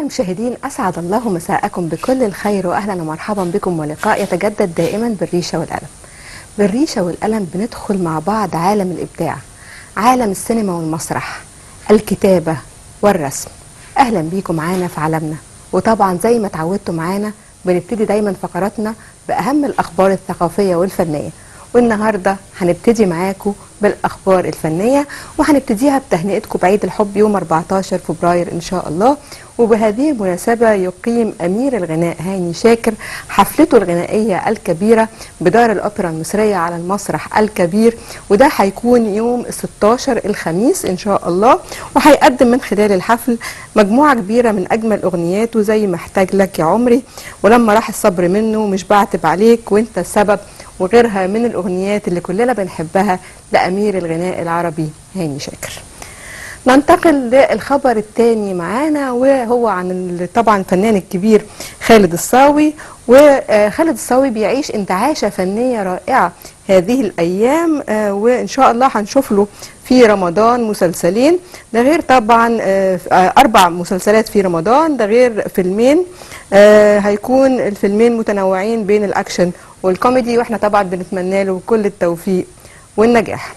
مشاهدين، أسعد الله مساءكم بكل الخير وأهلا ومرحبا بكم، ولقاء يتجدد دائما بالريشة والقلم. بالريشة والقلم بندخل مع بعض عالم الإبداع، عالم السينما والمسرح، الكتابة والرسم. أهلا بيكم معانا في عالمنا. وطبعا زي ما اتعودتوا معانا بنبتدي دايما فقراتنا بأهم الأخبار الثقافية والفنية، والنهاردة هنبتدي معاكم بالأخبار الفنية، وهنبتديها بتهنئتكم بعيد الحب يوم 14 فبراير إن شاء الله. وبهذه المناسبة يقيم أمير الغناء هاني شاكر حفلته الغنائية الكبيرة بدار الأوبرا المصرية على المسرح الكبير، وده هيكون يوم 16 الخميس إن شاء الله. وهيقدم من خلال الحفل مجموعة كبيرة من أجمل أغنياته زي محتاج لك يا عمري، ولما راح الصبر منه، مش بعتب عليك، وانت السبب، وغيرها من الأغنيات اللي كلنا بنحبها لأمير الغناء العربي هاني شاكر. ننتقل للخبر الثاني معانا، وهو عن طبعا الفنان الكبير خالد الصاوي. وخالد الصاوي بيعيش انتعاشة فنية رائعة هذه الأيام، وإن شاء الله هنشوف له في رمضان مسلسلين، ده غير طبعا 4 مسلسلات في رمضان، ده غير فيلمين. هيكون الفيلمين متنوعين بين الأكشن والكوميدي، واحنا طبعا بنتمنى له كل التوفيق والنجاح.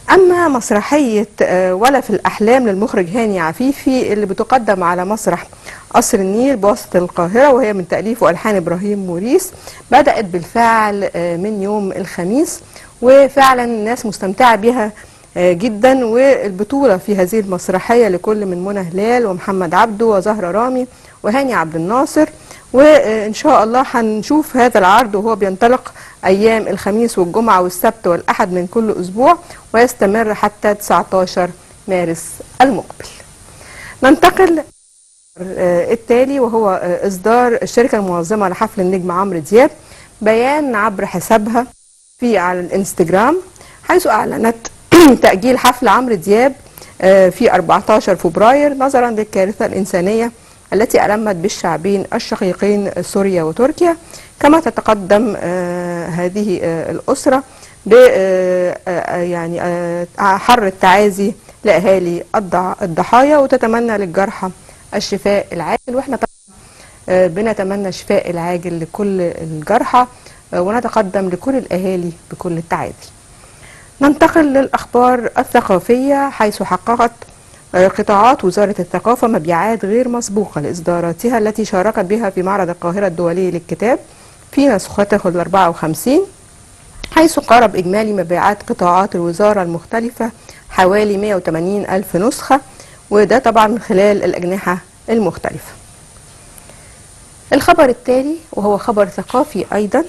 أما مسرحية ولا في الأحلام للمخرج هاني عفيفي اللي بتقدم على مسرح قصر النيل بواسطة القاهرة، وهي من تأليف وألحان إبراهيم موريس، بدأت بالفعل من يوم الخميس، وفعلا الناس مستمتعة بها جدا. والبطولة في هذه المسرحية لكل من منى هلال ومحمد عبده وزهرة رامي وهاني عبد الناصر. وإن شاء الله هنشوف هذا العرض وهو بينطلق أيام الخميس والجمعة والسبت والأحد من كل أسبوع، ويستمر حتى 19 مارس المقبل. ننتقل التالي، وهو إصدار الشركة المنظمة لحفل النجم عمرو دياب بيان عبر حسابها على الانستجرام، حيث أعلنت تأجيل حفل عمرو دياب في 14 فبراير نظرا للكارثة الإنسانية التي ألمت بالشعبين الشقيقين سوريا وتركيا. كما تتقدم هذه الأسرة ب يعني حر التعازي لأهالي الضحايا، وتتمنى للجرحى الشفاء العاجل، واحنا طبعا بنتمنى الشفاء العاجل لكل الجرحى، ونتقدم لكل الأهالي بكل التعازي. ننتقل للأخبار الثقافية، حيث حققت قطاعات وزارة الثقافة مبيعات غير مسبوقة لإصداراتها التي شاركت بها في معرض القاهرة الدولي للكتاب في نسخته 54، حيث قارب إجمالي مبيعات قطاعات الوزارة المختلفة حوالي 180 ألف نسخة، وده طبعا من خلال الأجنحة المختلفة. الخبر التالي وهو خبر ثقافي أيضا،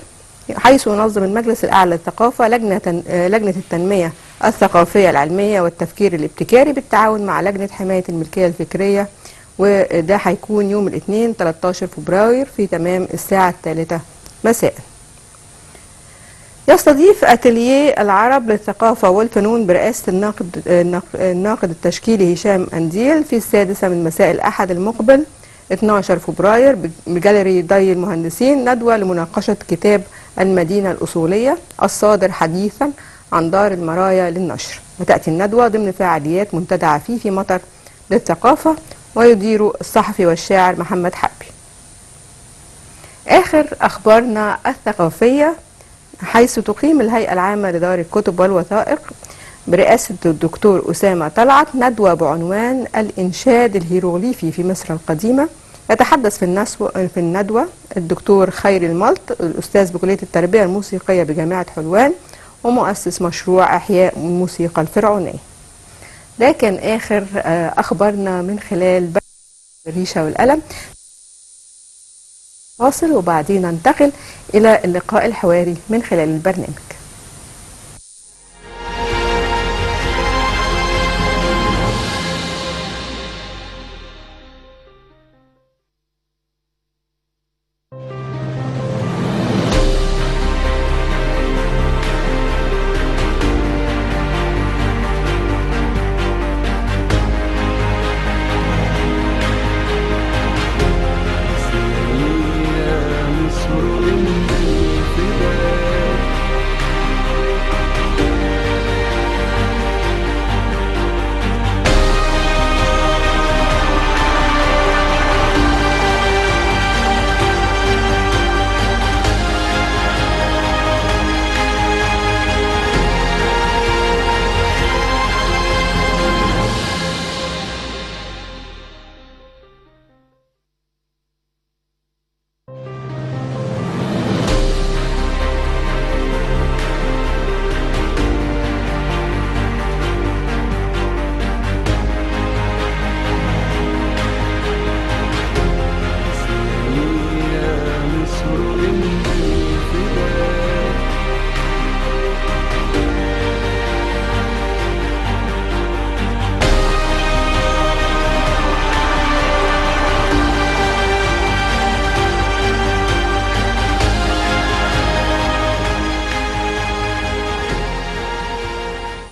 حيث ينظم المجلس الأعلى للثقافة لجنة التنمية الثقافية العلمية والتفكير الابتكاري بالتعاون مع لجنة حماية الملكية الفكرية، وده هيكون يوم الاثنين 13 فبراير في تمام الساعة 3 مساء. يستضيف أتيليه العرب للثقافة والفنون برئاسة الناقد التشكيلي هشام أنديل في 6 من مساء الأحد المقبل 12 فبراير بجاليري ضي المهندسين ندوة لمناقشة كتاب المدينة الأصولية الصادر حديثا عن دار المرايا للنشر. وتأتي الندوة ضمن فعاليات منتدى عفيفي مطر للثقافة، ويدير الصحفي والشاعر محمد حبي. آخر أخبارنا الثقافية، حيث تقيم الهيئة العامة لدار الكتب والوثائق برئاسة الدكتور أسامة طلعت ندوة بعنوان الإنشاد الهيروغليفي في مصر القديمة. يتحدث في الندوة الدكتور خيري الملط، الأستاذ بكلية التربية الموسيقية بجامعة حلوان ومؤسس مشروع إحياء الموسيقى الفرعونية. ده كان آخر أخبارنا من خلال الريشة والقلم. فاصل وبعدين ننتقل إلى اللقاء الحواري من خلال البرنامج.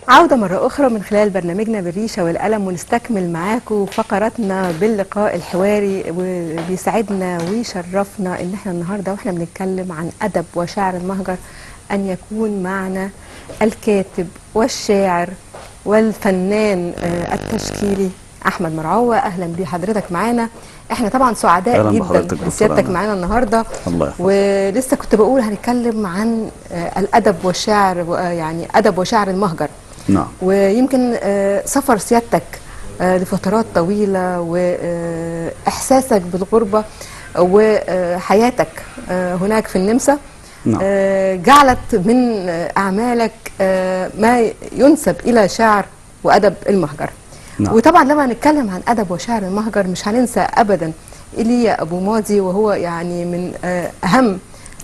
عودة مرة أخرى من خلال برنامجنا بالريشة والقلم، ونستكمل معاكم فقراتنا باللقاء الحواري، وبيسعدنا ويشرفنا إن احنا النهاردة واحنا بنتكلم عن أدب وشعر المهجر أن يكون معنا الكاتب والشاعر والفنان التشكيلي أحمد مرعوة. أهلا بحضرتك معانا. احنا طبعا سعداء جدا بسيادتك معانا النهارده. الله يحفظك. ولسه كنت بقول هنتكلم عن الأدب والشعر، يعني أدب وشعر المهجر. نعم. ويمكن سفر سيادتك لفترات طويلة وإحساسك بالغربة وحياتك هناك في النمسا، نعم. جعلت من أعمالك ما ينسب إلى شعر وأدب المهجر. نعم. وطبعا لما نتكلم عن أدب وشعر المهجر مش هننسى أبدا إيليا أبو ماضي، وهو يعني من أهم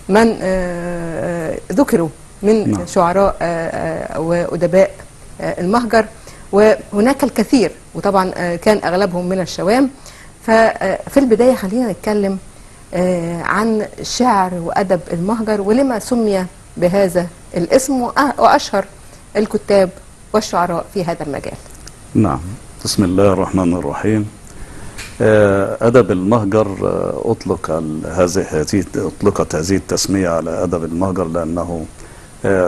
من ذكروا من نعم. شعراء وأدباء المهجر، وهناك الكثير وطبعا كان أغلبهم من الشوام. ففي البداية خلينا نتكلم عن شعر وأدب المهجر ولما سمي بهذا الاسم، وأشهر الكتاب والشعراء في هذا المجال. نعم. بسم الله الرحمن الرحيم. أدب المهجر أطلقت هذه التسمية على أدب المهجر لأنه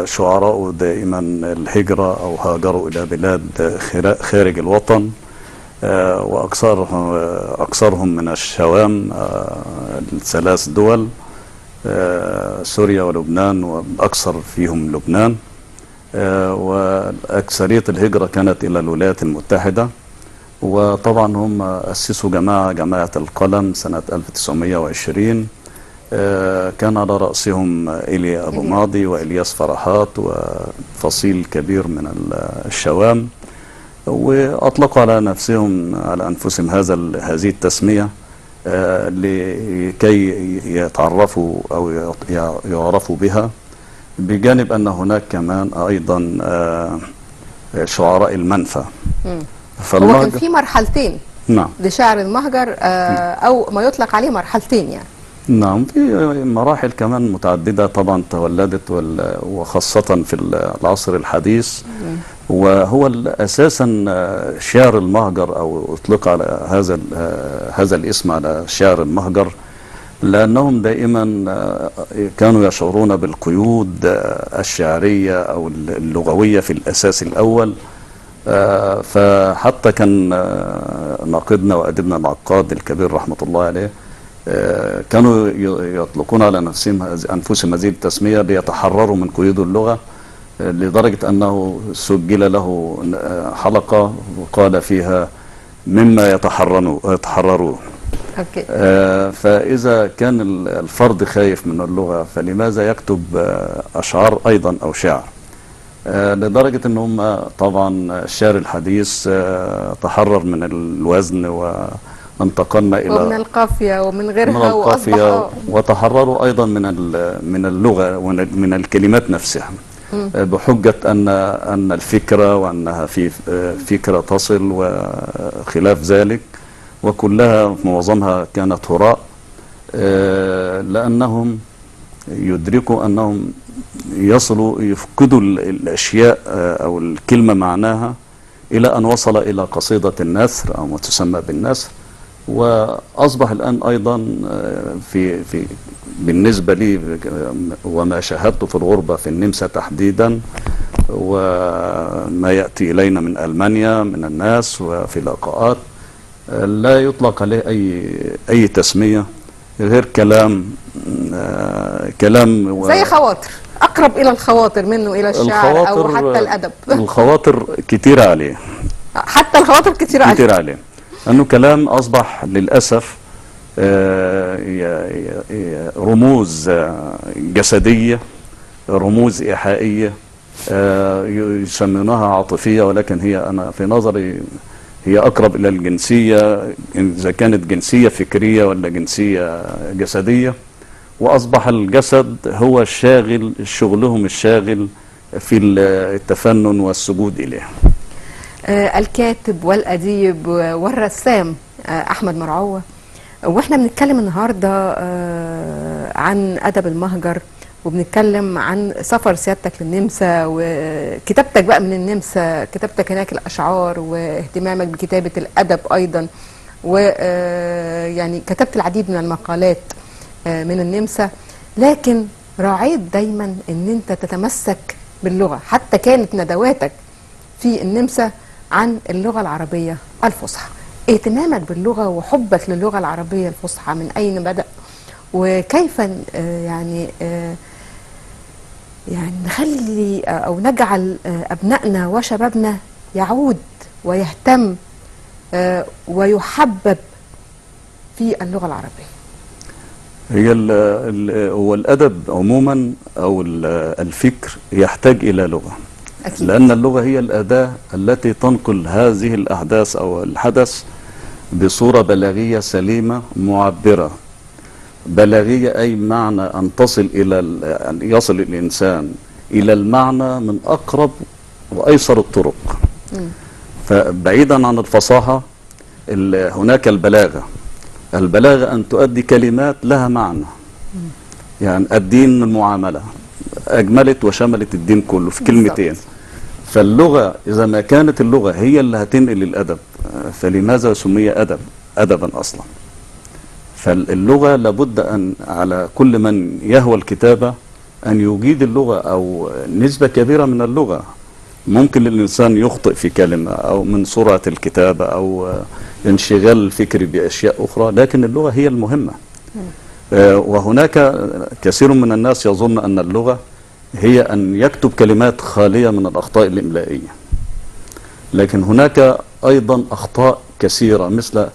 شعراء دائما الهجرة أو هاجروا إلى بلاد خارج الوطن، وأكثرهم من الشوام، الثلاث دول، سوريا ولبنان، والأكثر فيهم لبنان. وأكثرية الهجرة كانت إلى الولايات المتحدة. وطبعا هم أسسوا جماعة القلم سنة 1920. كان على رأسهم إيليا أبو ماضي وإلياس فرحات وفصيل كبير من الشوام، وأطلقوا على أنفسهم هذه التسمية لكي يتعرفوا أو يعرفوا بها، بجانب أن هناك كمان أيضا شعراء المنفى. هو كان في مرحلتين. نعم. لشعر المهجر، أو ما يطلق عليه مرحلتين يعني. نعم، في مراحل كمان متعددة طبعا تولدت، وخاصة في العصر الحديث. وهو أساسا شعر المهجر، أو أطلق على هذا الاسم على شعر المهجر لأنهم دائما كانوا يشعرون بالقيود الشعرية أو اللغوية في الأساس الأول. فحتى كان ناقدنا وأديبنا العقاد الكبير رحمة الله عليه كانوا يطلقون على أنفسهم هذه التسمية ليتحرروا من قيود اللغة، لدرجة أنه سجل له حلقة وقال فيها مما يتحررون. أوكي. فإذا كان الفرد خايف من اللغة فلماذا يكتب أشعار أيضا أو شعر؟ لدرجة أنهم طبعا الشعر الحديث تحرر من الوزن وانتقلنا إلى ومن القافية ومن غيرها، وأصبح وتحرروا أيضا من اللغة ومن الكلمات نفسها، بحجة أن الفكرة وأنها في فكرة تصل وخلاف ذلك، وكلها معظمها كانت هراء، لأنهم يدركوا أنهم يفقدوا الأشياء أو الكلمة معناها، إلى أن وصل إلى قصيدة النثر أو ما تسمى بالنثر. وأصبح الآن أيضا بالنسبة لي وما شاهدته في الغربة في النمسا تحديدا، وما يأتي إلينا من ألمانيا من الناس وفي لقاءات، لا يطلق عليه أي تسمية غير كلام زي خواطر، أقرب إلى الخواطر منه إلى الشعر أو حتى الأدب. الخواطر كتيرة عليه، حتى الخواطر كتيرة عليه، أنه كلام أصبح للأسف رموز جسدية، رموز إيحائية، يسمونها عاطفية، ولكن هي أنا في نظري هي أقرب إلى الجنسية، إذا كانت جنسية فكرية ولا جنسية جسدية. وأصبح الجسد هو شغلهم الشاغل في التفنن والسجود إليه. الكاتب والأديب والرسام أحمد مرعوة، وإحنا بنتكلم النهاردة عن أدب المهجر وبنتكلم عن سفر سيادتك للنمسا وكتابتك بقى من النمسا، كتابتك هناك الأشعار واهتمامك بكتابة الأدب أيضا، ويعني كتبت العديد من المقالات من النمسا، لكن راعيت دايما ان انت تتمسك باللغة، حتى كانت ندواتك في النمسا عن اللغة العربية الفصحى. اهتمامك باللغة وحبك للغة العربية الفصحى من أين بدأ؟ وكيف يعني نخلي أو نجعل أبنائنا وشبابنا يعود ويهتم ويحبب في اللغة العربية؟ هي هو الأدب عموما أو الفكر يحتاج إلى لغة. أكيد. لأن اللغة هي الأداة التي تنقل هذه الأحداث أو الحدث بصورة بلاغية سليمة معبرة. بلاغية أي معنى أن تصل إلى أن يصل الإنسان إلى المعنى من أقرب وأيسر الطرق. فبعيدا عن الفصاحة هناك البلاغة. البلاغة أن تؤدي كلمات لها معنى. يعني الدين المعاملة أجملت وشملت الدين كله في كلمتين. فاللغة إذا ما كانت اللغة هي اللي هتنقل الأدب، فلماذا سمي أدبا أصلا؟ فاللغة لابد أن على كل من يهوى الكتابة أن يجيد اللغة أو نسبة كبيرة من اللغة. ممكن للإنسان يخطئ في كلمة أو من سرعة الكتابة أو انشغال الفكر بأشياء أخرى، لكن اللغة هي المهمة. وهناك كثير من الناس يظن أن اللغة هي أن يكتب كلمات خالية من الأخطاء الإملائية، لكن هناك أيضا أخطاء كثيرة مثل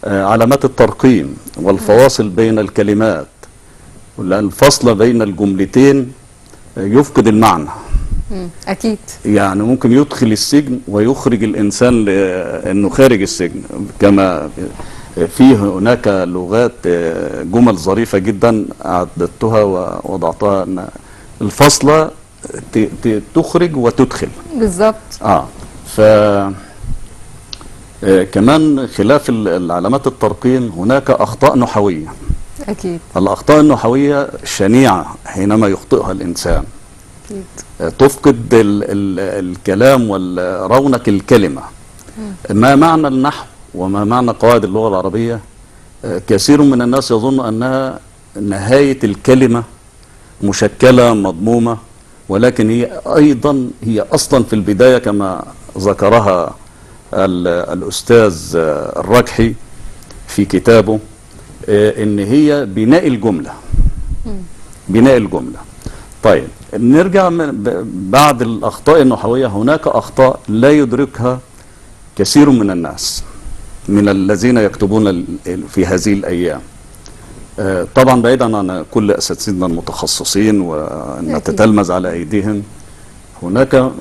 علامات الترقيم والفواصل بين الكلمات، لأن الفصل بين الجملتين يفقد المعنى. أكيد. يعني ممكن يدخل السجن ويخرج الإنسان لأنه خارج السجن. كما في هناك لغات جمل ظريفة جدا أعددتها ووضعتها أن الفصلة تخرج وتدخل بالظبط. كمان خلاف العلامات الترقيم هناك أخطاء نحوية. أكيد. الأخطاء النحوية شنيعة حينما يخطئها الإنسان. أكيد. تفقد الكلام ورونق الكلمة. ما معنى النحو وما معنى قواعد اللغة العربية؟ كثير من الناس يظن أنها نهاية الكلمة مشكلة مضمومة، ولكن هي أصلا في البداية كما ذكرها الأستاذ الركحي في كتابه إن هي بناء الجملة. بناء الجملة. طيب نرجع بعد الأخطاء النحوية هناك أخطاء لا يدركها كثير من الناس من الذين يكتبون في هذه الأيام. طبعا بعيدا عن كل أساتذتنا المتخصصين ونتتلمذ على أيديهم، هناك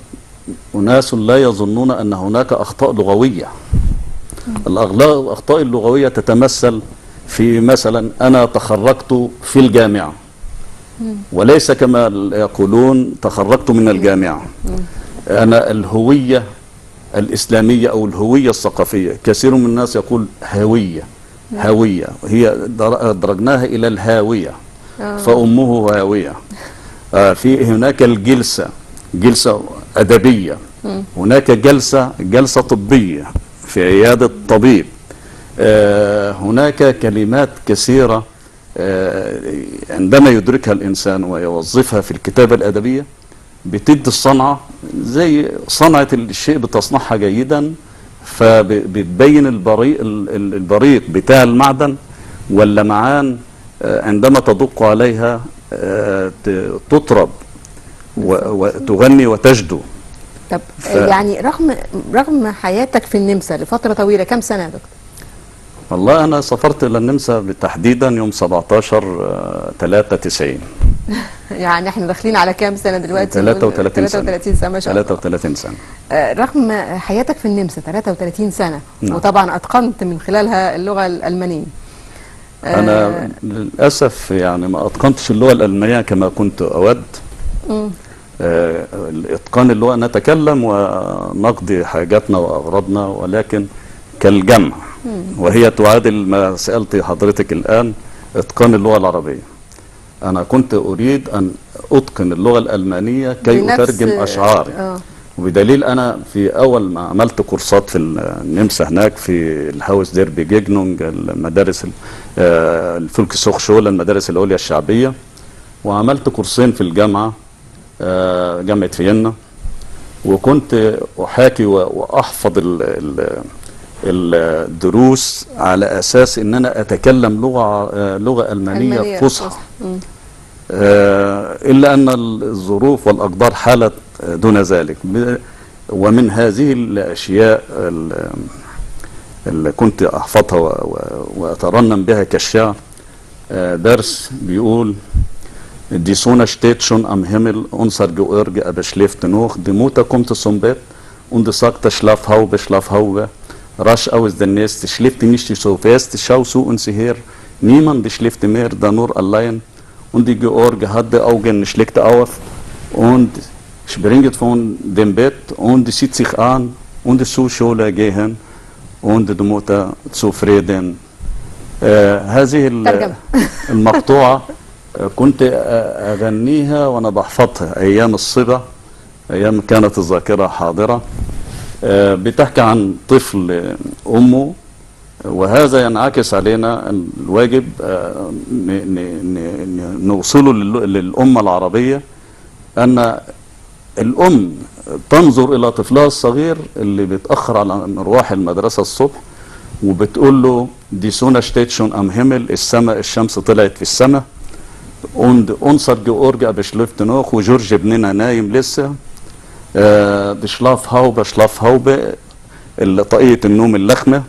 أناس لا يظنون أن هناك أخطاء لغوية. الأخطاء اللغوية تتمثل في مثلا أنا تخرجت في الجامعة، وليس كما يقولون تخرجت من الجامعة. أنا الهوية الإسلامية أو الهوية الثقافية، كثير من الناس يقول هوية. هوية هي درجناها إلى الهاوية، فأمه هاوية. في هناك الجلسة، جلسة أدبية. هناك جلسة طبية في عيادة طبيب. هناك كلمات كثيرة عندما يدركها الإنسان ويوظفها في الكتابة الأدبية بتدي الصنعة، زي صنعة الشيء بتصنعها جيدا، فبتبين البريق بتاع المعدن واللمعان عندما تدق عليها تطرب وتغني وتجدو. طب يعني رغم حياتك في النمسا لفترة طويلة، كم سنة يا دكتور؟ والله أنا سافرت إلى النمسا تحديدا يوم 17/3/90. يعني احنا داخلين على كام سنة دلوقتي؟ 33 سنة. 33 سنة ما شاء الله. 33 سنة. رغم حياتك في النمسا 33 سنة، نعم. وطبعا أتقنت من خلالها اللغة الألمانية. أنا للأسف يعني ما أتقنتش اللغة الألمانية كما كنت أود. إتقان اللغة نتكلم ونقضي حاجاتنا وأغراضنا، ولكن كالجمع، وهي تعادل ما سألت حضرتك الآن إتقان اللغة العربية. أنا كنت أريد أن أتقن اللغة الألمانية كي بنفس- أترجم أشعاري. وبدليل أنا في أول ما عملت كورسات في النمسا هناك في الهاوس ديربي جيجنونج، المدارس الفولكس هوخشوله، المدارس العليا الشعبية، وعملت كورسين في الجامعة، جامعة فيينا، وكنت أحاكي وأحفظ الدروس على أساس إن أنا أتكلم لغة ألمانية فصحى. إلا أن الظروف والأقدار حالت دون ذلك. ومن هذه الأشياء اللي كنت أحفظها وأترنم بها كالشعر درس بيقول: Die Sonne steht schon am Himmel, unser George aber schläft noch. Die Mutter kommt zum Bett und sagt: Schlafhaube, Schlafhaube. Rasch aus dem Nest, schläft nicht so fest, schau zu uns her. Niemand schläft mehr, da nur allein. Und die George hat die Augen, schlägt auf und springt von dem Bett und sieht sich an und zur Schule gehen und die Mutter zufrieden. هذه المقطوعة كنت أغنيها وأنا بحفظها أيام الصبا، أيام كانت الذاكرة حاضرة. بتحكي عن طفل أمه، وهذا ينعكس علينا الواجب نوصله للأمة العربية، أن الأم تنظر إلى طفلها الصغير اللي بيتأخر على مروح المدرسة الصبح وبتقول له: دي سونا شتيت شون أم هيمل، الشمس طلعت في السماء. und unser George beschläft noch وجورج ابننا نايم لسه. بشلافهاوبه شلافهاوبه، طاقية النوم اللخمة.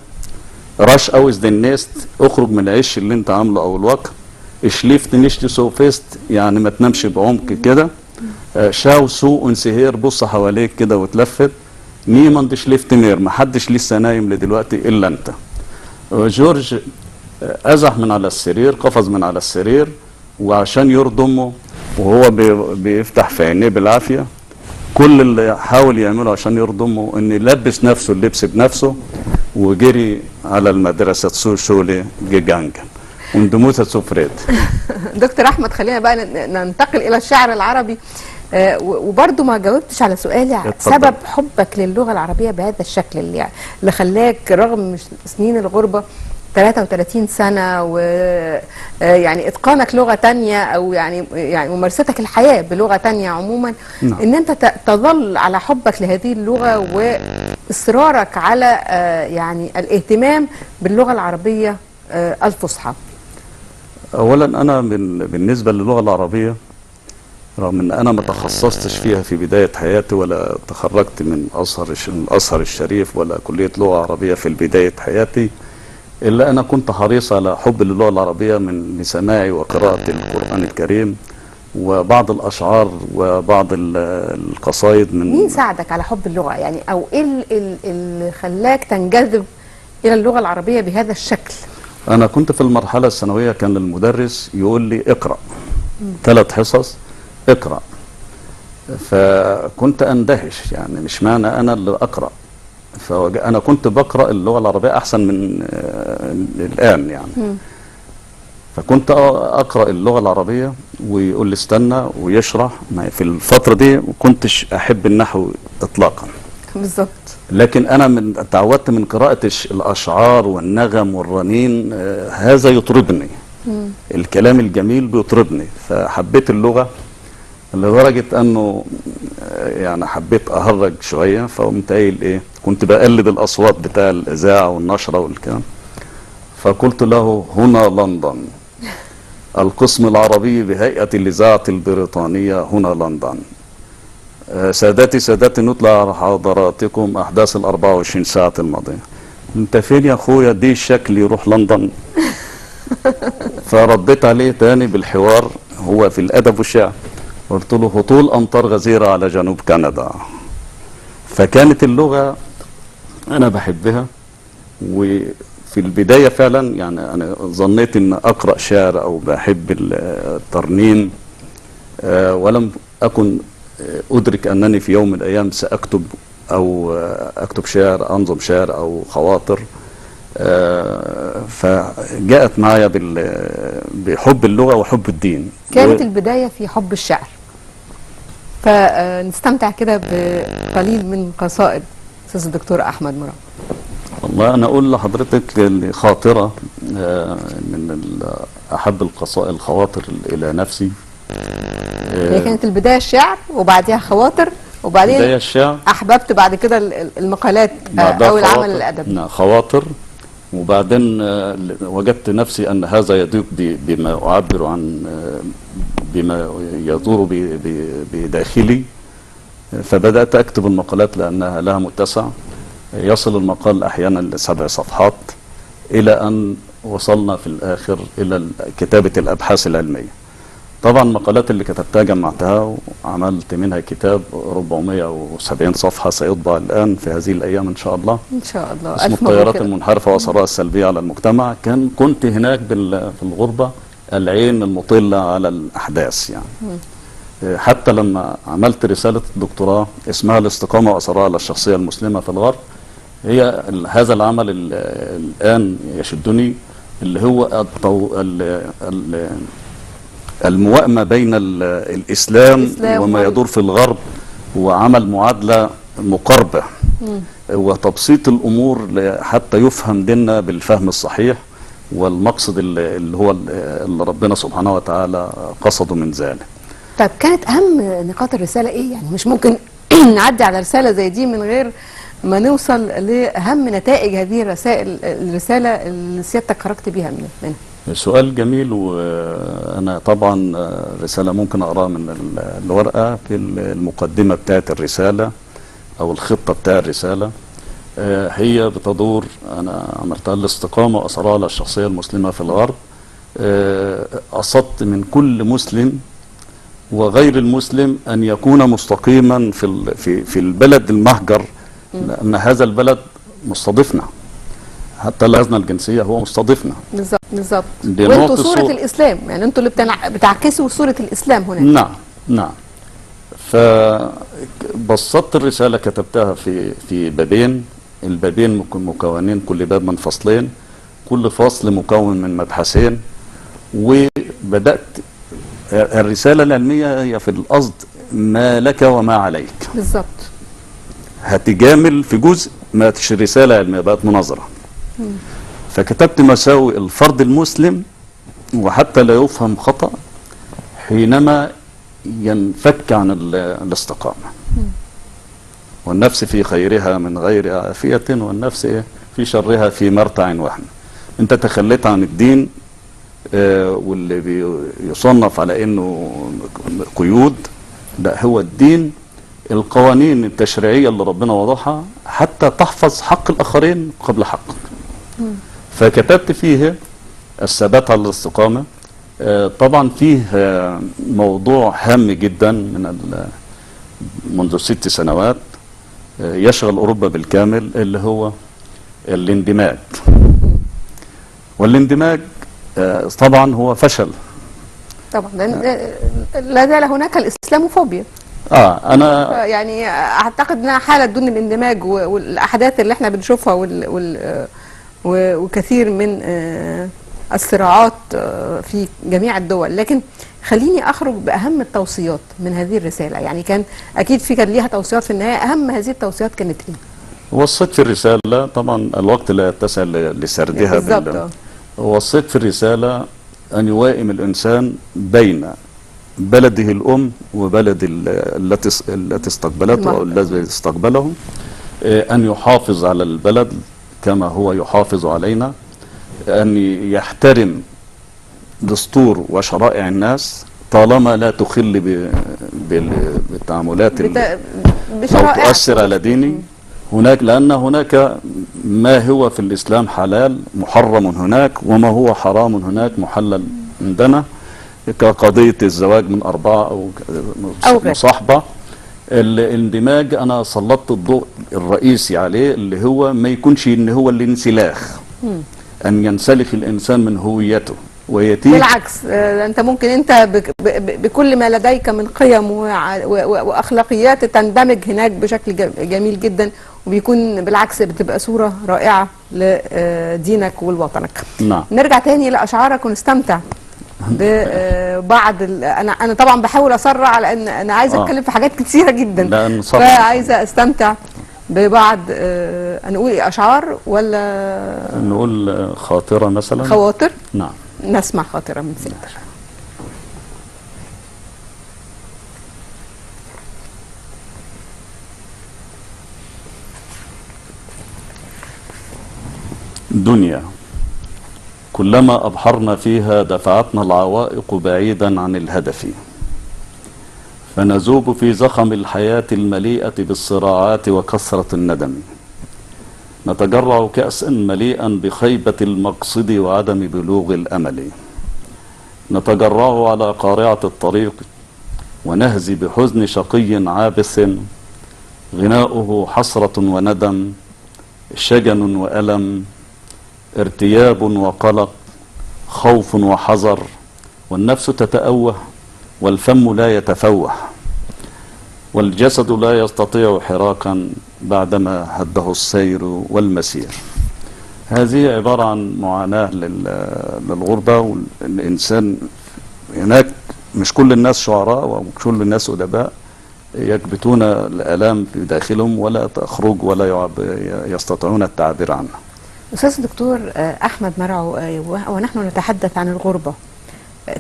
راش اوز دي النست، اخرج من العش اللي انت عامله او الوقت. شليفت نشتي سو فيست، يعني ما تنامش بعمق كده. شاو سو انسهير، بص حواليك كده وتلفت. نيماند شليفت مير، ما حدش لسه نايم لدلوقتي الا انت. جورج ازح من على السرير، قفز من على السرير، وعشان يرضي امه وهو بيفتح في عينيه بالعافيه، كل اللي حاول يعمله عشان يرضي امه ان يلبس نفسه اللبس بنفسه وجري على المدرسه سو شولي جيجانجن وندموتها سوفريد. دكتور احمد، خلينا بقى ننتقل الى الشعر العربي. وبرضه ما جاوبتش على سؤالي: سبب حبك للغه العربيه بهذا الشكل اللي خلاك رغم سنين الغربه 33 سنة ويعني إتقانك لغة تانية، أو يعني ممارستك الحياة بلغة تانية عموما، نعم. إن أنت تظل على حبك لهذه اللغة وإصرارك على يعني الاهتمام باللغة العربية الفصحى. أولا أنا بالنسبة للغة العربية، رغم أن أنا ما تخصصتش فيها في بداية حياتي ولا تخرجت من الأزهر الشريف ولا كلية لغة عربية في بداية حياتي، إلا أنا كنت حريص على حب للغة العربية من سماعي وقراءة القرآن الكريم وبعض الأشعار وبعض القصائد. مين ساعدك على حب اللغة يعني، أو إيه اللي خلاك تنجذب إلى اللغة العربية بهذا الشكل؟ أنا كنت في المرحلة الثانوية كان المدرس يقول لي: اقرأ 3 حصص اقرأ. فكنت أندهش، يعني مش معنى أنا اللي أقرأ، فأنا كنت بقرأ اللغة العربية أحسن من الآن يعني. فكنت أقرأ اللغة العربية ويقول لي استنى ويشرح. في الفترة دي ما كنتش أحب النحو إطلاقا. بالظبط. لكن أنا تعودت من قراءة الأشعار والنغم والرنين، هذا يطربني. الكلام الجميل بيطربني، فحبيت اللغة لدرجة أنه يعني حبيت أهرج شوية، فقمت قايل إيه، كنت بقلد الأصوات بتاع الإذاعة والنشرة والكلام، فقلت له: هنا لندن، القسم العربي بهيئة الإذاعة البريطانية، هنا لندن. سادتي نطلع على حضراتكم أحداث 24 ساعة الماضية. أنت فين يا أخويا؟ دي الشكل يروح لندن. فرديت عليه تاني بالحوار، هو في الأدب والشعر، قلت له: هطول أمطار غزيرة على جنوب كندا. فكانت اللغة أنا بحبها، وفي البداية فعلا يعني أنا ظنيت أن أقرأ شعر أو بحب الترنيم، ولم أكن أدرك أنني في يوم من الأيام سأكتب أو أكتب شعر، أنظم شعر أو خواطر. فجاءت معايا بحب اللغة وحب الدين. كانت البداية في حب الشعر. فنستمتع كده بقليل من قصائد أستاذ الدكتور أحمد مراد. والله أنا أقول لحضرتك خاطرة من أحب الخواطر إلى نفسي. هي كانت البداية الشعر وبعدها خواطر وبعدين بداية الشعر، أحببت بعد كده المقالات أو العمل الأدبي. نعم، خواطر، وبعدين وجدت نفسي أن هذا يضيق بما أعبر عن بما يدور بداخلي، فبدأت أكتب المقالات لأنها لها متسع، يصل المقال أحيانا ل7 صفحات، إلى أن وصلنا في الآخر إلى كتابة الأبحاث العلمية. طبعا المقالات اللي كتبتها جمعتها وعملت منها كتاب 470 صفحة سيطبع الآن في هذه الأيام إن شاء الله، إن شاء الله. اسمه التيارات المنحرفة وآثارها السلبية على المجتمع. كنت هناك في الغربة العين المطلة على الأحداث يعني. حتى لما عملت رسالة الدكتوراه اسمها الاستقامة وأثرها على الشخصية المسلمة في الغرب، هي هذا العمل الآن يشدني، اللي هو الموائمة بين الإسلام وما يدور في الغرب، وعمل معادلة مقاربة وتبسيط الأمور حتى يفهم ديننا بالفهم الصحيح والمقصد اللي هو اللي ربنا سبحانه وتعالى قصده من ذلك. طيب كانت أهم نقاط الرسالة إيه؟ يعني مش ممكن نعدي على رسالة زي دي من غير ما نوصل لأهم نتائج هذه الرسالة اللي سيادتك خرجت بيها منها. سؤال جميل، وأنا طبعا رسالة ممكن أقراها من الورقة في المقدمة بتاعت الرسالة أو الخطة بتاع الرسالة. هي بتدور، أنا عملتها الاستقامة وأثرها على الشخصية المسلمة في الغرب. قصدت من كل مسلم وغير المسلم أن يكون مستقيما في البلد المهجر، لأن هذا البلد مستضيفنا، حتى لازنا الجنسية هو مستضيفنا. بالظبط. وانتوا صورة الإسلام، يعني انتوا اللي بتعكسوا صورة الإسلام هناك. نعم. فبسطت الرسالة، كتبتها في بابين، البابين مكونين كل باب من فصلين، كل فصل مكون من مبحثين. وبدأت الرسالة العلمية هي في القصد ما لك وما عليك. بالظبط. هتجامل في جزء، ما تش رسالة علمية، بقت مناظرة. فكتبت مساوئ الفرد المسلم، وحتى لا يفهم خطأ حينما ينفك عن الاستقامة. والنفس في خيرها من غير عافية، والنفس في شرها في مرتع وهن. انت تخليت عن الدين، واللي بيصنف على انه قيود، لا، هو الدين القوانين التشريعية اللي ربنا وضعها حتى تحفظ حق الآخرين قبل حقك. فكتبت فيه الثبات على الاستقامة. طبعا فيه موضوع هام جدا منذ 6 سنوات يشغل أوروبا بالكامل، اللي هو الاندماج. والاندماج طبعا هو فشل. طبعا لا زال هناك الإسلاموفوبيا. أنا يعني أعتقد أنها حالة دون الاندماج، والأحداث اللي احنا بنشوفها وكثير من الصراعات في جميع الدول. لكن خليني أخرج بأهم التوصيات من هذه الرسالة. يعني كان ليها توصيات في النهاية، أهم هذه التوصيات كانت إيه؟ وصيت في الرسالة، طبعا الوقت لا يتسع لسردها بالظبط. وصيت في الرسالة أن يوائم الإنسان بين بلده الأم وبلد التي استقبلته أو الذي استقبله، أن يحافظ على البلد كما هو يحافظ علينا، أن يحترم دستور وشرائع الناس طالما لا تخل بالتعاملات أو تؤثر على ديني. لأن هناك ما هو في الإسلام حلال محرم هناك، وما هو حرام هناك محلل عندنا، كقضية الزواج من 4 أو مصاحبة. الاندماج أنا سلطت الضوء الرئيسي عليه، اللي هو ما يكونش إن هو الانسلاخ، أن ينسلخ الإنسان من هويته ويتيج. بالعكس، أنت ممكن بكل ما لديك من قيم وأخلاقيات تندمج هناك بشكل جميل جدا، وبيكون بالعكس بتبقى صورة رائعة لدينك ولوطنك. نعم. نرجع تاني لأشعارك ونستمتع ببعض انا طبعا بحاول اسرع لان انا عايزه اتكلم في حاجات كتيره جدا، لأن فعايزه استمتع ببعض. هنقول اشعار ولا نقول خاطرة مثلا؟ خواطر. نعم. نسمع خاطره من سيدر. دنيا كلما أبحرنا فيها دفعتنا العوائق بعيدا عن الهدف، فنذوب في زخم الحياة المليئة بالصراعات وكثرة الندم، نتجرع كأسا مليئا بخيبة المقصد وعدم بلوغ الأمل، نتجرع على قارعة الطريق ونهزي بحزن شقي عابث، غناؤه حسرة وندم، شجن وألم، ارتياب وقلق، خوف وحذر، والنفس تتأوه والفم لا يتفوه، والجسد لا يستطيع حراكا بعدما هده السير والمسير. هذه عبارة عن معاناة للغربة، والإنسان هناك مش كل الناس شعراء ومش كل الناس أدباء، يكبتون الآلام في داخلهم ولا تخرج ولا يستطيعون التعبير عنها. أستاذ الدكتور أحمد مرعو، ونحن نتحدث عن الغربة،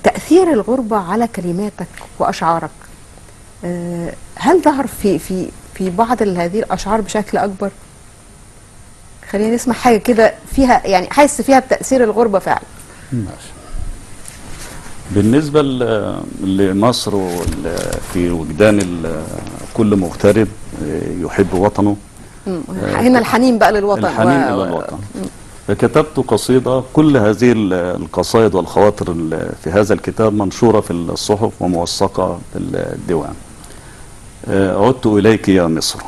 تأثير الغربة على كلماتك وأشعارك، هل ظهر في بعض هذه الأشعار بشكل أكبر؟ خلينا نسمع حاجة كده فيها يعني حاسس فيها بتأثير الغربة فعلا. ماشي. بالنسبة لمصر في وجدان كل مغترب يحب وطنه، هنا الحنين بقى للوطن، الحنين إلى الوطن. فكتبت قصيدة، كل هذه القصائد والخواطر في هذا الكتاب منشورة في الصحف وموثقة في الديوان. عدت إليك يا مصر،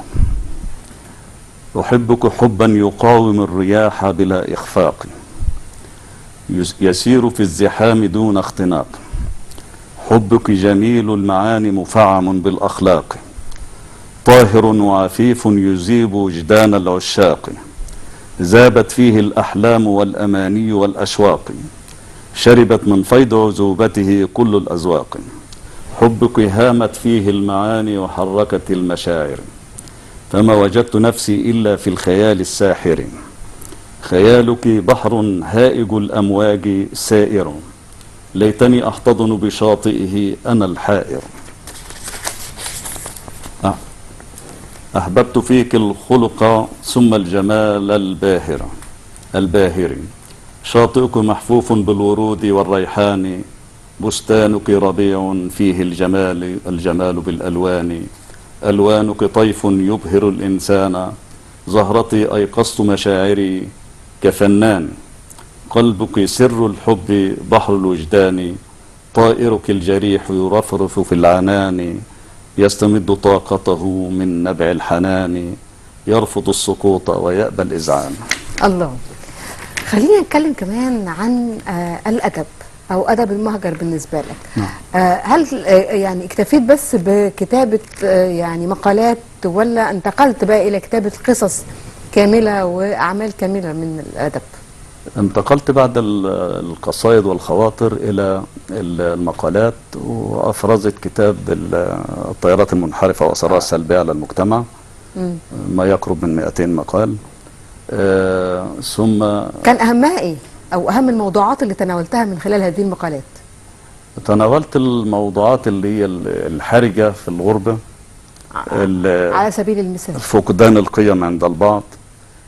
أحبك حبا يقاوم الرياح بلا إخفاق، يسير في الزحام دون اختناق، حبك جميل المعاني مفعم بالأخلاق، طاهر وعفيف يذيب وجدان العشاق، ذابت فيه الأحلام والأماني والأشواق، شربت من فيض عذوبته كل الأذواق، حبك هامت فيه المعاني وحركت المشاعر، فما وجدت نفسي إلا في الخيال الساحر، خيالك بحر هائج الأمواج سائر، ليتني أحتضن بشاطئه أنا الحائر، أحببت فيك الخلق ثم الجمال الباهر، شاطئك محفوف بالورود والريحان، بستانك ربيع فيه الجمال بالألوان، ألوانك طيف يبهر الإنسان، زهرتي أيقظت مشاعري كفنان، قلبك سر الحب بحر الوجدان، طائرك الجريح يرفرف في العنان، يستمد طاقته من نبع الحنان، يرفض السقوط ويأبى الإذعان. الله. خلينا نتكلم كمان عن الأدب أو أدب المهجر بالنسبة لك. هل يعني اكتفيت بس بكتابة يعني مقالات، ولا انتقلت بقى إلى كتابة قصص كاملة وأعمال كاملة من الأدب؟ انتقلت بعد القصائد والخواطر إلى المقالات، وأفرزت كتاب التيارات المنحرفة وأثرها السلبية على المجتمع، ما يقرب من 200 مقال. ثم كان أهمها إيه؟ أو أهم الموضوعات اللي تناولتها من خلال هذه المقالات؟ تناولت الموضوعات اللي هي الحرجة في الغربة، على سبيل المثال فقدان القيم عند البعض،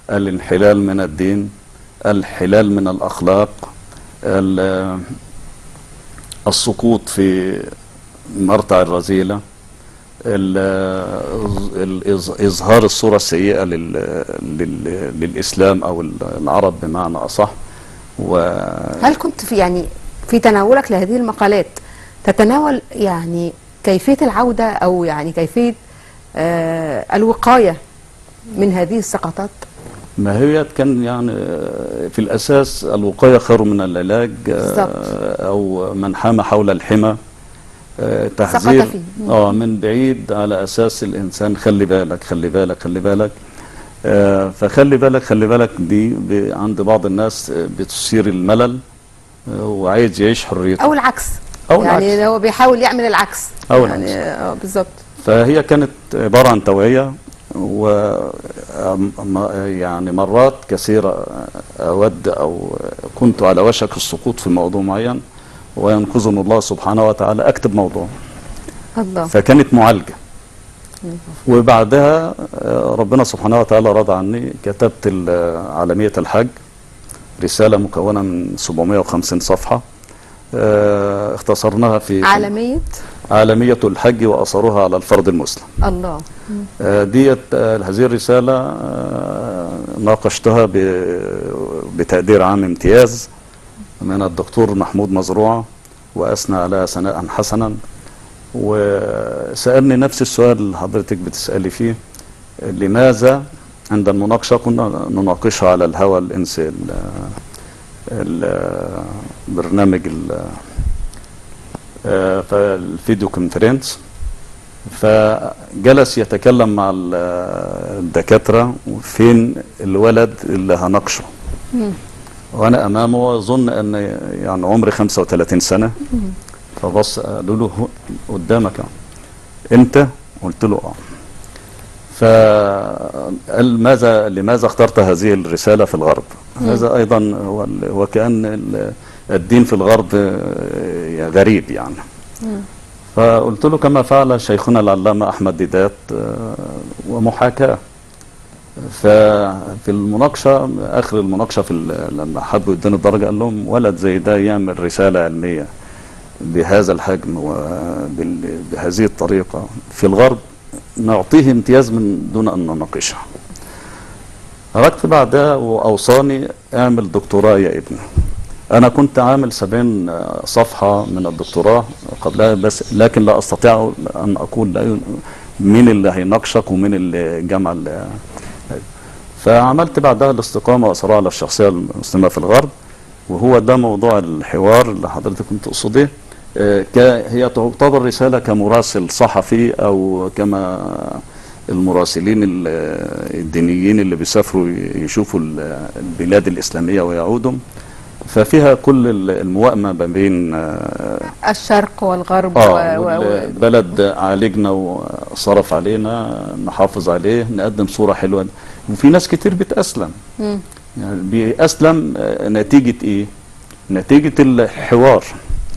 الانحلال من الدين، الحلال من الأخلاق، السقوط في مرتع الرذيلة، إظهار الصورة السيئة للإسلام أو العرب بمعنى أصح. هل كنت في تناولك لهذه المقالات تتناول يعني كيفية العودة أو يعني كيفية الوقاية من هذه السقطات؟ ما هي كان يعني في الأساس الوقاية خير من العلاج، أو من حام حول الحمى، تحذير من بعيد، على أساس الإنسان خلي بالك خلي بالك خلي بالك. فخلي بالك خلي بالك دي عند بعض الناس بتثير الملل، وعايز يعيش حريته او العكس، أو يعني العكس. هو بيحاول يعمل العكس أو يعني بالظبط. فهي كانت عبارة عن توعية، و يعني مرات كثيرة أود أو كنت على وشك السقوط في موضوع معين وينقذني الله سبحانه وتعالى أكتب موضوع، الله. فكانت معالجة. وبعدها ربنا سبحانه وتعالى رضى عني، كتبت عالمية الحج، رسالة مكونة من 750 صفحة، اختصرناها في عالمية الحج وأثرها على الفرد المسلم. الله. ديت هذه الرسالة ناقشتها بتقدير عام امتياز من الدكتور محمود مزروع، وأثنى عليها ثناء حسنا، وسألني نفس السؤال اللي حضرتك بتسألي فيه: لماذا عند المناقشة كنا نناقشها على الهوى الإنسي، البرنامج الفيديو كونفرنس، فجلس يتكلم مع الدكاترة فين الولد اللي هناقشه، وأنا أمامه أظن أن يعني عمري 35 سنة، فبص قالوا له قدامك أنت؟ قلت له فقال لماذا اخترت هذه الرسالة في الغرب؟ هذا أيضا وكأن الدين في الغرب غريب يعني. فقلت له كما فعل شيخنا العلامة أحمد ديدات، ومحاكاة. ففي المناقشة، آخر المناقشة لما حبوا يدوني الدرجة، قال لهم ولد زي ده يعمل رسالة علمية بهذا الحجم وبهذه الطريقة في الغرب نعطيه امتياز من دون أن نناقشها. خرجت بعدها وأوصاني اعمل دكتوراه يا ابني. أنا كنت عامل 70 صفحة من الدكتوراه قبلها، بس لكن لا أستطيع أن أقول مين اللي هيناقشك ومين اللي جمع فعملت بعدها الاستقامة وأسرع على الشخصية المسلمة في الغرب، وهو ده موضوع الحوار اللي حضرتك كنت تقصديه. هي تعتبر رسالة كمراسل صحفي، أو كما المراسلين الدينيين اللي بيسافروا يشوفوا البلاد الإسلامية ويعودوا، ففيها كل الموائمة ما بين الشرق والغرب، بلد عالجنا وصرف علينا نحافظ عليه، نقدم صورة حلوة. وفي ناس كتير بتأسلم، يعني بيأسلم نتيجة إيه؟ نتيجة الحوار.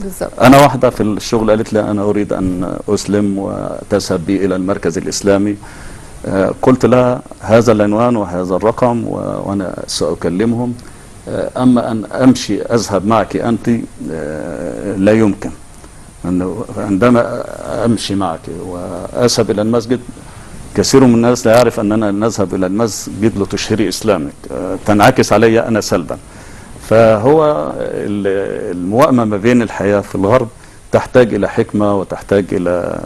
بالظبط. أنا واحدة في الشغل قالت لي أنا أريد أن أسلم وتذهب بي إلى المركز الإسلامي. قلت لها هذا العنوان وهذا الرقم وأنا سأكلمهم، أما أن أمشي أذهب معك أنت لا يمكن. عندما أمشي معك وأذهب إلى المسجد، كثير من الناس لا يعرف أننا نذهب إلى المسجد لتشهري إسلامك، تنعكس علي أنا سلبا. فهو الموائمة ما بين الحياة في الغرب تحتاج إلى حكمة، وتحتاج إلى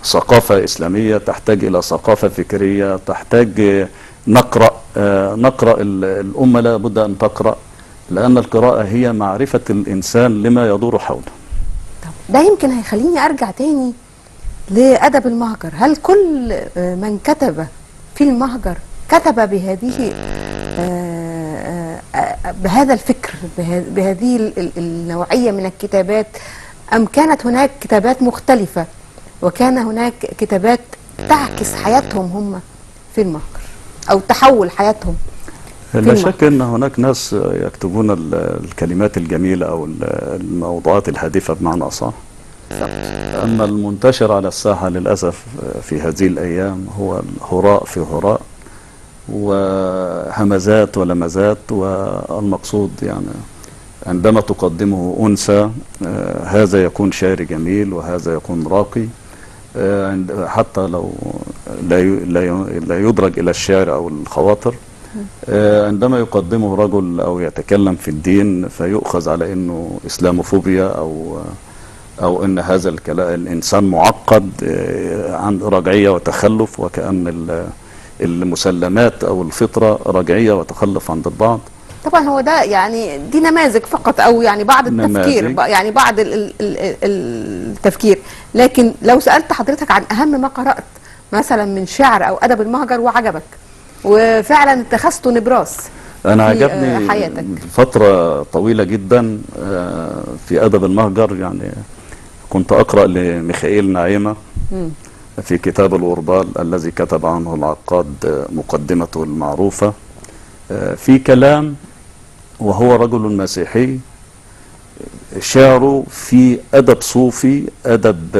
ثقافة إسلامية، تحتاج إلى ثقافة فكرية، تحتاج نقرأ الأمة لا بد أن تقرأ، لأن القراءة هي معرفة الإنسان لما يدور حوله. ده يمكن هيخليني أرجع تاني لأدب المهجر. هل كل من كتب في المهجر كتب بهذا الفكر، بهذه النوعية من الكتابات، أم كانت هناك كتابات مختلفة وكان هناك كتابات تعكس حياتهم هم في المهجر أو تحول حياتهم؟ لا شك أن هناك ناس يكتبون الكلمات الجميلة أو الموضوعات الهادفة بمعنى أصح. أما المنتشر على الساحة للأسف في هذه الأيام هو الهراء في هراء، وهمزات ولمزات، والمقصود يعني عندما تقدمه أنثى هذا يكون شعر جميل وهذا يكون راقي، حتى لو لا يدرج إلى الشعر أو الخواطر. عندما يقدمه رجل أو يتكلم في الدين فيؤخذ على أنه إسلاموفوبيا أو أن هذا الإنسان معقد عند رجعية وتخلف، وكأن المسلمات أو الفطرة رجعية وتخلف عند البعض. طبعا هو ده يعني دي نماذج فقط، أو يعني بعض التفكير، يعني بعض التفكير. لكن لو سألت حضرتك عن أهم ما قرأت مثلا من شعر أو أدب المهجر وعجبك وفعلا اتخذته نبراس، أنا في عجبني حياتك؟ فترة طويلة جدا في أدب المهجر. يعني كنت أقرأ لميخائيل نعيمة مم. في كتاب الغربال الذي كتب عنه العقاد مقدمته المعروفة، في كلام، وهو رجل مسيحي، شعره في أدب صوفي، أدب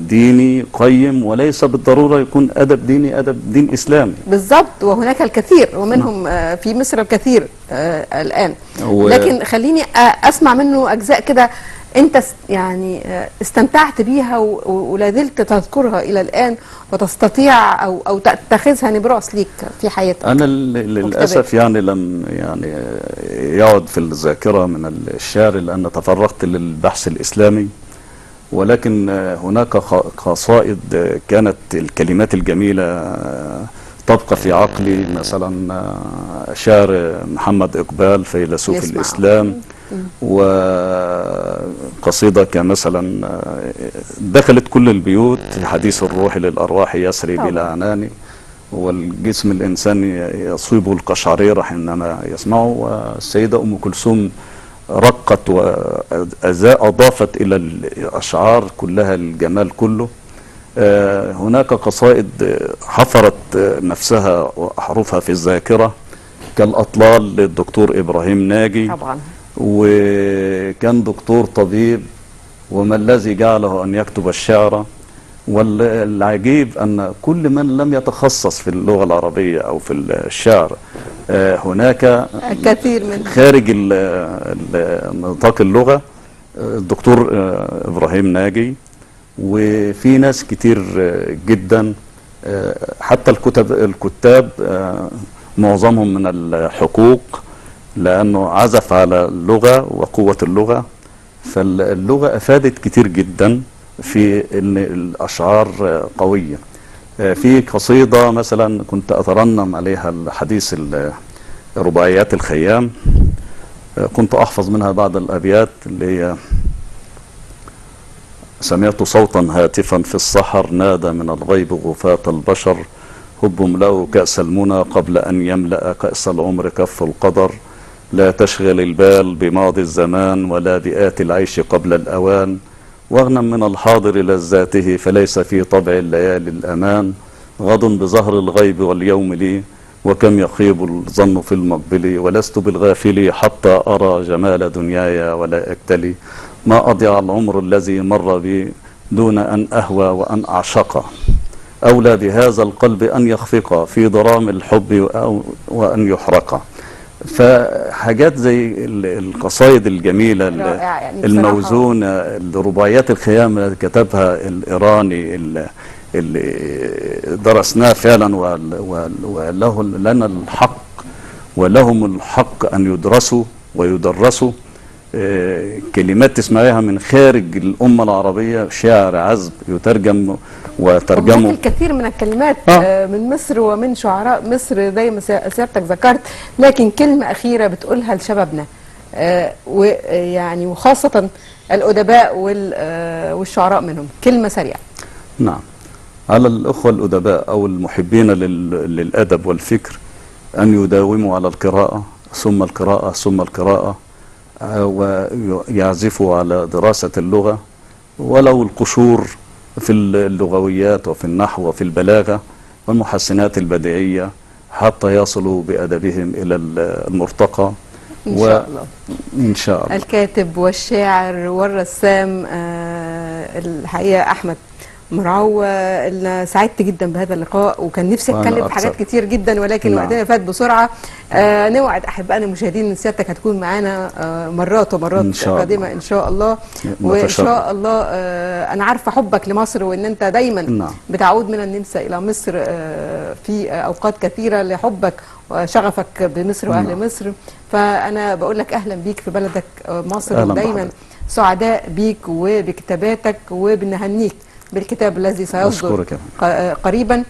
ديني قيم، وليس بالضرورة يكون أدب ديني، أدب دين إسلامي. بالظبط، وهناك الكثير ومنهم في مصر الكثير الآن. لكن خليني أسمع منه أجزاء كده أنت يعني استمتعت بيها ولا زلت تذكرها إلى الآن وتستطيع أو تتخذها نبراس ليك في حياتك. أنا للأسف يعني لم يعني يعد في الذاكرة من الشعر، لأن تفرغت للبحث الإسلامي، ولكن هناك قصائد كانت الكلمات الجميلة تبقى في عقلي، مثلا شعر محمد إقبال فيلسوف الإسلام، وقصيدة كمثلا دخلت كل البيوت حديث الروح للأرواح يسري بلا عنان، والجسم الإنسان يصيبه القشعريرة حينما يسمعه. والسيدة أم كلثوم رقت وأضافت إلى الأشعار كلها الجمال كله. هناك قصائد حفرت نفسها وأحرفها في الذاكرة كالأطلال للدكتور إبراهيم ناجي طبعا، وكان دكتور طبيب، وما الذي جعله أن يكتب الشعر. والعجيب أن كل من لم يتخصص في اللغة العربية أو في الشعر هناك الكثير من خارج نطاق اللغة، الدكتور إبراهيم ناجي، وفي ناس كتير جدا، حتى الكتاب معظمهم من الحقوق، لأنه عزف على اللغة وقوة اللغة. فاللغة أفادت كتير جدا في ان الاشعار قويه. في قصيده مثلا كنت اترنم عليها الحديث رباعيات الخيام، كنت احفظ منها بعض الابيات اللي هي: سمعت صوتا هاتفا في السحر نادى من الغيب غفاة البشر، هب املأوا كأس المنى قبل أن يملأ كأس العمر كف القدر، لا تشغل البال بماضي الزمان ولا بآت العيش قبل الأوان، واغنم من الحاضر لذاته فليس في طبع الليالي الأمان، غد بظهر الغيب واليوم لي وكم يخيب الظن في المقبل، ولست بالغافل حتى أرى جمال دنياي ولا أكتلي، ما أضيع العمر الذي مر بي دون أن أهوى وأن أعشق، أولى بهذا القلب أن يخفق في ضرام الحب وأن يحرق. فحاجات زي القصائد الجميلة يعني الموزونة، رباعيات الخيام اللي كتبها الإيراني اللي درسناه فعلا، وله لنا الحق ولهم الحق أن يدرسوا ويدرسوا. كلمات تسمعيها من خارج الأمة العربية، شعر عذب يترجم وترجمه الكثير من الكلمات من مصر ومن شعراء مصر زي ما سيادتك ذكرت. لكن كلمة أخيرة بتقولها لشبابنا ويعني وخاصة الأدباء والشعراء منهم، كلمة سريعة. نعم، على الأخوة الأدباء أو المحبين للأدب والفكر أن يداوموا على القراءة ثم القراءة ثم القراءة، ويعزفوا على دراسة اللغة ولو القشور في اللغويات وفي النحو وفي البلاغة والمحسنات البديعية حتى يصلوا بأدبهم إلى المرتقى إن شاء الله. إن شاء الله. الكاتب والشاعر والرسام الحقيقة أحمد مرعو، أنا سعدت جدا بهذا اللقاء، وكان نفسي أتكلم في حاجات كتير جدا ولكن وقتنا فات بسرعة. نوعد أحبائنا المشاهدين إن سيادتك هتكون معانا مرات ومرات قادمة إن شاء الله. وإن شاء الله أنا عارفة حبك لمصر، وإن أنت دايما بتعود من النمسا إلى مصر في أوقات كثيرة لحبك وشغفك بمصر وأهل مصر. فأنا بقول لك أهلا بيك في بلدك مصر، ودايما سعداء بيك وبكتاباتك، وبنهنيك بالكتاب الذي سيصدر قريبا.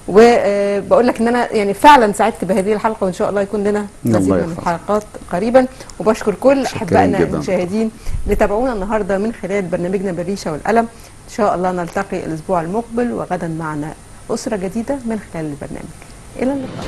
وبقول لك ان انا يعني فعلا سعدت بهذه الحلقه، وان شاء الله يكون لنا مزيد من الحلقات قريبا. وبشكر كل احبائنا المشاهدين اللي تابعونا النهارده من خلال برنامجنا بالريشه والقلم. ان شاء الله نلتقي الاسبوع المقبل، وغدا معنا اسره جديده من خلال البرنامج. الى اللقاء.